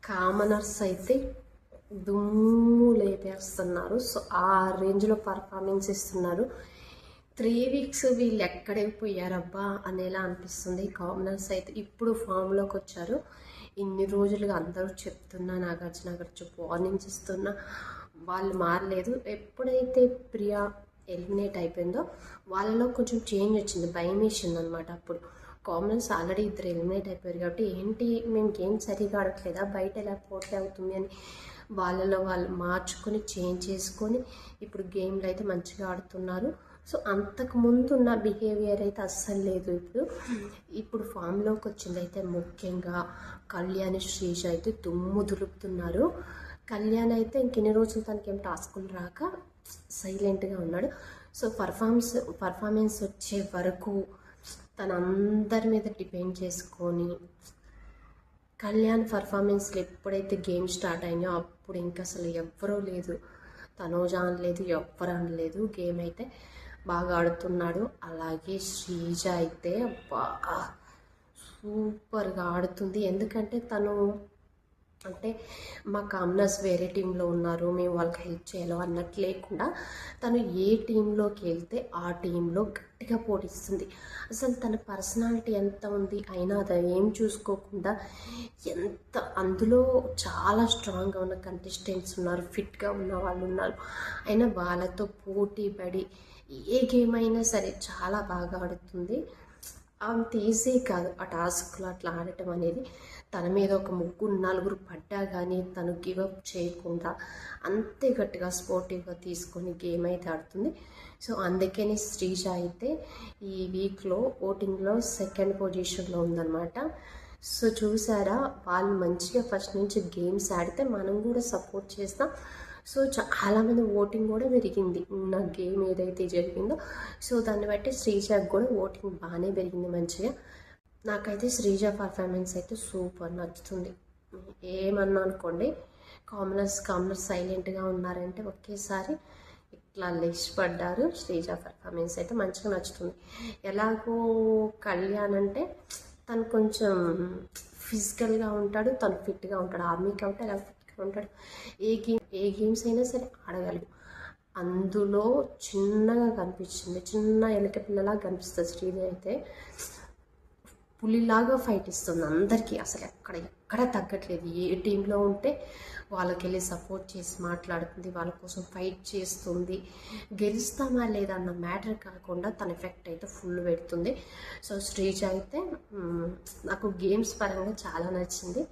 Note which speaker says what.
Speaker 1: Commoners అయితే దుమ్ము లేపేస్తున్నారు. So ఆ రేంజ్లో పర్ఫార్మెన్స్ ఇస్తున్నారు. 3 వీక్స్ వీళ్ళు ఎక్కడికి పోయారబ్బా అనేలా అనిపిస్తుంది. కామనర్స్ అయితే ఇప్పుడు ఫామ్లోకి వచ్చారు. ఇన్ని రోజులుగా అందరూ చెప్తున్నా, నాగార్జున గారు వార్నింగ్స్ ఇస్తున్నా, వాళ్ళు మారలేదు. ఎప్పుడైతే ప్రియా ఎలిమినేట్ అయిపోయిందో వాళ్ళలో కొంచెం చేంజ్ వచ్చింది, భయం వేసింది అనమాట. అప్పుడు కామనర్స్ ఆల్రెడీ 2 ఎలిమినేట్ అయిపోయారు కాబట్టి ఏంటి మేము గేమ్ సరిగా ఆడట్లేదా, బయట ఎలా పోటీ అవుతుంది అని వాళ్ళలో వాళ్ళు మార్చుకొని చేంజ్ చేసుకొని ఇప్పుడు గేమ్లో అయితే మంచిగా ఆడుతున్నారు. సో అంతకు ముందు ఉన్న బిహేవియర్ అయితే అస్సలు లేదు. ఇప్పుడు ఫామ్లోకి వచ్చింది అయితే ముఖ్యంగా కళ్యాణ్, శ్రీజ అయితే దుమ్ము దులుపుతున్నారు. కళ్యాణ్ అయితే ఇంకెన్ని రోజులు తనకి ఏం టాస్కులు రాక సైలెంట్గా ఉన్నాడు. సో పర్ఫార్మెన్స్ వచ్చే వరకు తన అందరి మీద డిపెండ్ చేసుకొని కళ్యాణ్ పర్ఫార్మెన్స్లో ఎప్పుడైతే గేమ్ స్టార్ట్ అయినాయో అప్పుడు ఇంకా అసలు ఎవ్వరూ లేదు, తనోజ అనలేదు, ఎవ్వరు అనలేదు. గేమ్ అయితే బాగా ఆడుతున్నాడు. అలాగే శ్రీజ అయితే బాగా సూపర్గా ఆడుతుంది. ఎందుకంటే తను అంటే మా కామనర్స్ వేరే టీంలో ఉన్నారు, మేము వాళ్ళకి హెల్ప్ చేయాలో అన్నట్టు లేకుండా తను ఏ టీంలోకి వెళ్తే ఆ టీంలో గట్టిగా పోటీస్తుంది. అసలు తన పర్సనాలిటీ ఎంత ఉంది అయినా అది ఏం చూసుకోకుండా ఎంత అందులో చాలా స్ట్రాంగ్గా ఉన్న కంటెస్టెంట్స్ ఉన్నారు, ఫిట్గా ఉన్న వాళ్ళు ఉన్నారు, అయినా వాళ్ళతో పోటీ పడి ఏ గేమ్ అయినా సరే చాలా బాగా ఆడుతుంది. అంత ఈజీ కాదు ఆ టాస్క్లో అట్లా ఆడటం అనేది. తన మీద ఒక 3-4 పడ్డా కానీ తను గివప్ చేయకుండా అంతే గట్టిగా స్పోర్టివ్గా తీసుకొని గేమ్ అయితే ఆడుతుంది. సో అందుకని శ్రీజ అయితే ఈ వీక్లో ఓటింగ్లో 2nd పొజిషన్లో ఉందన్నమాట. సో చూసారా, వాళ్ళు మంచిగా ఫస్ట్ నుంచి గేమ్స్ ఆడితే మనం కూడా సపోర్ట్ చేస్తాం. సో చాలామంది ఓటింగ్ కూడా పెరిగింది నా గేమ్ ఏదైతే జరిగిందో. సో దాన్ని బట్టి శ్రీజకు కూడా ఓటింగ్ బాగానే పెరిగింది మంచిగా. నాకైతే శ్రీజ పర్ఫార్మెన్స్ అయితే సూపర్ నచ్చుతుంది. ఏమన్నా అనుకోండి, కామనర్స్ సైలెంట్గా ఉన్నారంటే ఒకేసారి ఇట్లా ఇష్టపడ్డారు. శ్రీజ పర్ఫార్మెన్స్ అయితే మంచిగా నచ్చుతుంది. ఎలాగో కళ్యాణ్ అంటే తను కొంచెం ఫిజికల్గా ఉంటాడు, తను ఫిట్గా ఉంటాడు, ఆర్మీ కాబట్టి అలా ఫిట్గా ఉంటాడు. ఏ గేమ్స్ అయినా సరే ఆడగలడు. అందులో చిన్నగా కనిపించింది, చిన్న ఎలక పిల్లలా కనిపిస్తుంది. శ్రీజ అయితే పులిలాగా ఫైట్ ఇస్తుంది అందరికీ, అసలు ఎక్కడ తగ్గట్లేదు. ఏ టీంలో ఉంటే వాళ్ళకి వెళ్ళి సపోర్ట్ చేసి మాట్లాడుతుంది, వాళ్ళ కోసం ఫైట్ చేస్తుంది. గెలుస్తామా లేదా అన్న మ్యాటర్ కాకుండా తన ఎఫెక్ట్ అయితే ఫుల్ పెడుతుంది. సో శ్రీజ అయితే నాకు గేమ్స్ పరంగా చాలా నచ్చింది.